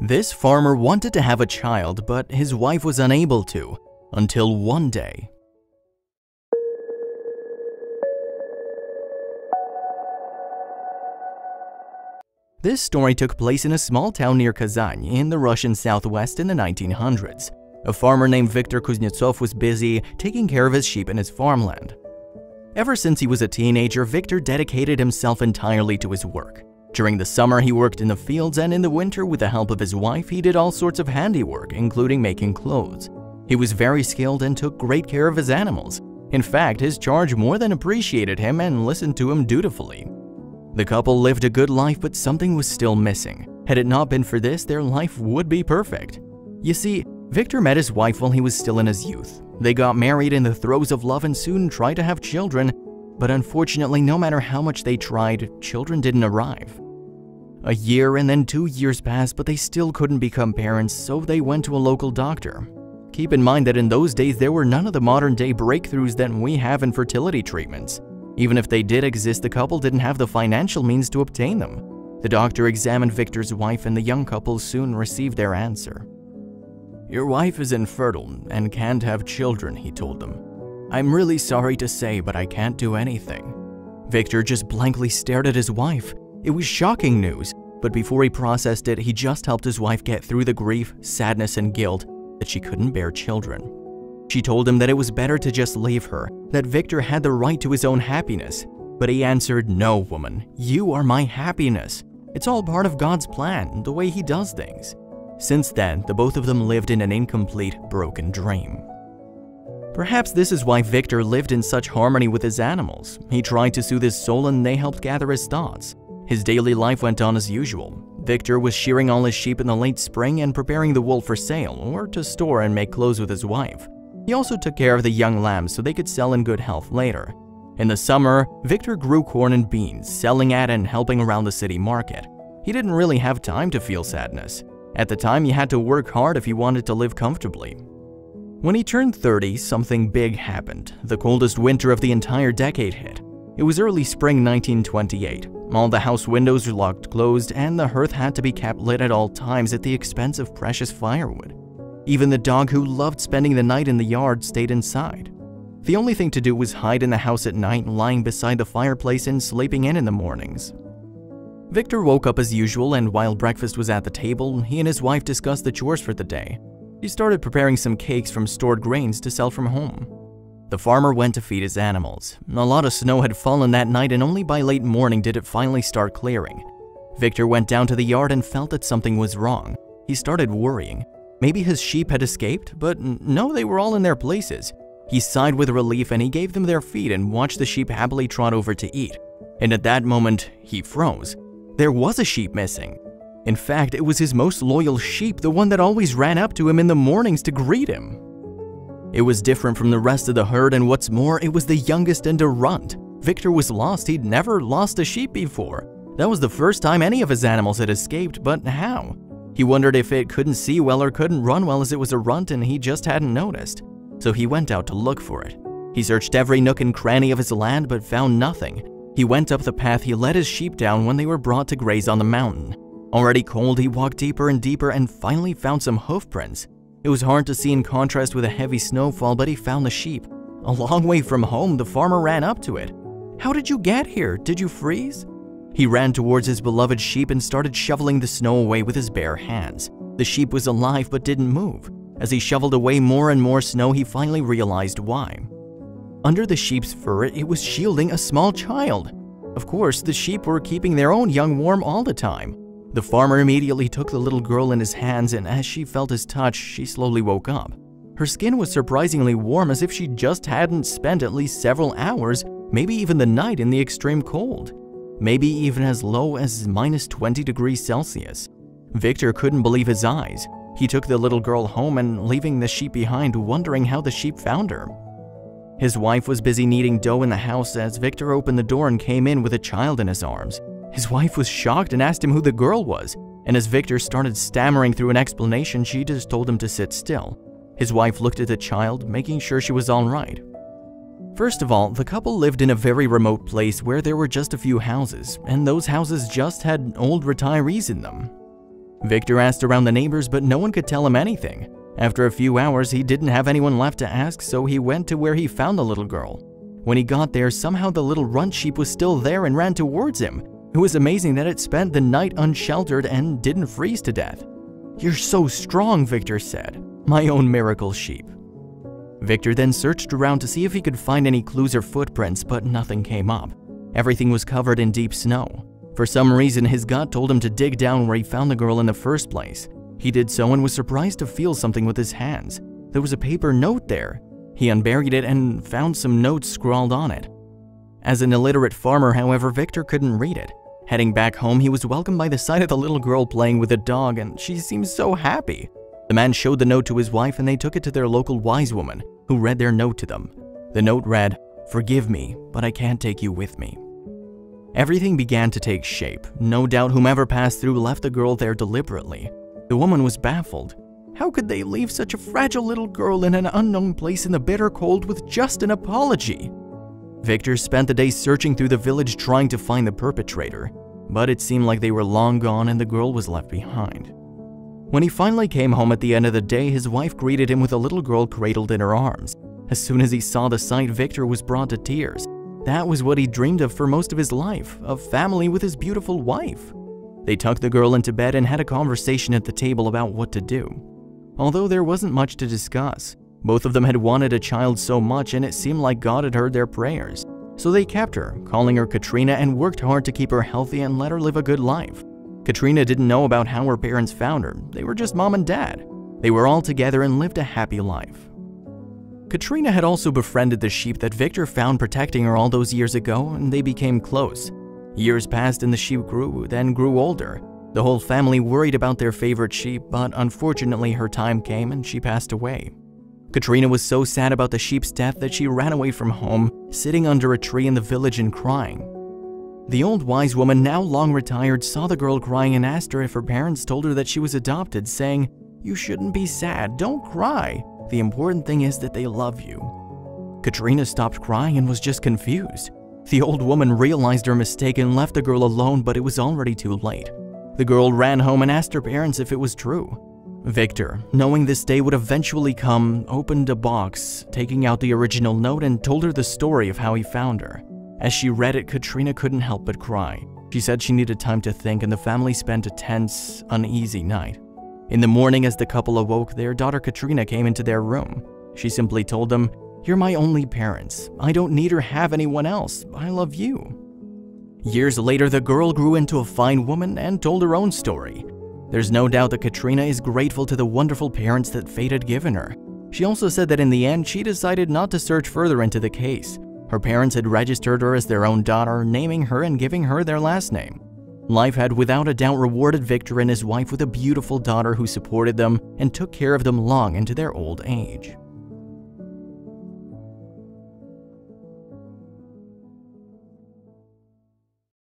This farmer wanted to have a child, but his wife was unable to, until one day. This story took place in a small town near Kazan in the Russian southwest in the 1900s. A farmer named Viktor Kuznetsov was busy taking care of his sheep in his farmland. Ever since he was a teenager, Viktor dedicated himself entirely to his work. During the summer, he worked in the fields, and in the winter, with the help of his wife, he did all sorts of handiwork, including making clothes. He was very skilled and took great care of his animals. In fact, his charge more than appreciated him and listened to him dutifully. The couple lived a good life, but something was still missing. Had it not been for this, their life would be perfect. You see, Viktor met his wife while he was still in his youth. They got married in the throes of love and soon tried to have children, but unfortunately, no matter how much they tried, children didn't arrive. A year and then 2 years passed, but they still couldn't become parents, so they went to a local doctor. Keep in mind that in those days, there were none of the modern-day breakthroughs that we have in fertility treatments. Even if they did exist, the couple didn't have the financial means to obtain them. The doctor examined Viktor's wife, and the young couple soon received their answer. "Your wife is infertile and can't have children," he told them. "I'm really sorry to say, but I can't do anything." Viktor just blankly stared at his wife. It was shocking news, but before he processed it, he just helped his wife get through the grief, sadness, and guilt that she couldn't bear children. She told him that it was better to just leave her, that Viktor had the right to his own happiness. But he answered, "No, woman, you are my happiness. It's all part of God's plan, the way He does things." Since then, the both of them lived in an incomplete, broken dream. Perhaps this is why Viktor lived in such harmony with his animals. He tried to soothe his soul and they helped gather his thoughts. His daily life went on as usual. Viktor was shearing all his sheep in the late spring and preparing the wool for sale or to store and make clothes with his wife. He also took care of the young lambs so they could sell in good health later. In the summer, Viktor grew corn and beans, selling at and helping around the city market. He didn't really have time to feel sadness. At the time, you had to work hard if you wanted to live comfortably. When he turned 30, something big happened. The coldest winter of the entire decade hit. It was early spring 1928. All the house windows were locked closed, and the hearth had to be kept lit at all times at the expense of precious firewood. Even the dog, who loved spending the night in the yard, stayed inside. The only thing to do was hide in the house at night, lying beside the fireplace and sleeping in the mornings. Viktor woke up as usual, and while breakfast was at the table, he and his wife discussed the chores for the day. He started preparing some cakes from stored grains to sell from home. The farmer went to feed his animals. A lot of snow had fallen that night, and only by late morning did it finally start clearing. Viktor went down to the yard and felt that something was wrong. He started worrying. Maybe his sheep had escaped, but no, they were all in their places. He sighed with relief and he gave them their feed and watched the sheep happily trot over to eat. And at that moment, he froze. There was a sheep missing. In fact, it was his most loyal sheep, the one that always ran up to him in the mornings to greet him. It was different from the rest of the herd, and what's more, it was the youngest and a runt. Viktor was lost. He'd never lost a sheep before. That was the first time any of his animals had escaped, but how? He wondered if it couldn't see well or couldn't run well, as it was a runt and he just hadn't noticed. So he went out to look for it. He searched every nook and cranny of his land but found nothing. He went up the path he led his sheep down when they were brought to graze on the mountain. Already cold, he walked deeper and deeper and finally found some hoof prints. It was hard to see in contrast with a heavy snowfall, but he found the sheep. A long way from home, the farmer ran up to it. "How did you get here? Did you freeze?" He ran towards his beloved sheep and started shoveling the snow away with his bare hands. The sheep was alive but didn't move. As he shoveled away more and more snow, he finally realized why. Under the sheep's fur, it was shielding a small child. Of course, the sheep were keeping their own young warm all the time. The farmer immediately took the little girl in his hands, and as she felt his touch, she slowly woke up. Her skin was surprisingly warm, as if she just hadn't spent at least several hours, maybe even the night, in the extreme cold. Maybe even as low as -20 degrees Celsius. Viktor couldn't believe his eyes. He took the little girl home and leaving the sheep behind, wondering how the sheep found her. His wife was busy kneading dough in the house as Viktor opened the door and came in with a child in his arms. His wife was shocked and asked him who the girl was, and as Viktor started stammering through an explanation, she just told him to sit still. His wife looked at the child, making sure she was all right. First of all, the couple lived in a very remote place where there were just a few houses, and those houses just had old retirees in them. Victor asked around the neighbors, but no one could tell him anything. After a few hours, he didn't have anyone left to ask, so he went to where he found the little girl. When he got there, somehow the little runt sheep was still there and ran towards him. It was amazing that it spent the night unsheltered and didn't freeze to death. "You're so strong," Victor said. "My own miracle sheep." Victor then searched around to see if he could find any clues or footprints, but nothing came up. Everything was covered in deep snow. For some reason, his gut told him to dig down where he found the girl in the first place. He did so and was surprised to feel something with his hands. There was a paper note there. He unburied it and found some notes scrawled on it. As an illiterate farmer, however, Victor couldn't read it. Heading back home, he was welcomed by the sight of the little girl playing with a dog, and she seemed so happy. The man showed the note to his wife, and they took it to their local wise woman, who read their note to them. The note read, "Forgive me, but I can't take you with me." Everything began to take shape. No doubt whomever passed through left the girl there deliberately. The woman was baffled. How could they leave such a fragile little girl in an unknown place in the bitter cold with just an apology? Victor spent the day searching through the village trying to find the perpetrator, but it seemed like they were long gone and the girl was left behind. When he finally came home at the end of the day, his wife greeted him with a little girl cradled in her arms. As soon as he saw the sight, Victor was brought to tears. That was what he dreamed of for most of his life, a family with his beautiful wife. They tucked the girl into bed and had a conversation at the table about what to do. Although there wasn't much to discuss, both of them had wanted a child so much and it seemed like God had heard their prayers. So they kept her, calling her Katrina, and worked hard to keep her healthy and let her live a good life. Katrina didn't know about how her parents found her. They were just mom and dad. They were all together and lived a happy life. Katrina had also befriended the sheep that Victor found protecting her all those years ago, and they became close. Years passed and the sheep grew, then grew older. The whole family worried about their favorite sheep, but unfortunately her time came and she passed away. Katrina was so sad about the sheep's death that she ran away from home, sitting under a tree in the village and crying. The old wise woman, now long retired, saw the girl crying and asked her if her parents told her that she was adopted, saying, "You shouldn't be sad, don't cry. The important thing is that they love you." Katrina stopped crying and was just confused. The old woman realized her mistake and left the girl alone, but it was already too late. The girl ran home and asked her parents if it was true. Victor, knowing this day would eventually come, opened a box, taking out the original note, and told her the story of how he found her. As she read it, Katrina couldn't help but cry. She said she needed time to think, and the family spent a tense, uneasy night. In the morning, as the couple awoke, their daughter Katrina came into their room. She simply told them, "You're my only parents. I don't need or have anyone else. I love you." Years later, the girl grew into a fine woman and told her own story. There's no doubt that Katrina is grateful to the wonderful parents that fate had given her. She also said that in the end, she decided not to search further into the case. Her parents had registered her as their own daughter, naming her and giving her their last name. Life had without a doubt rewarded Victor and his wife with a beautiful daughter who supported them and took care of them long into their old age.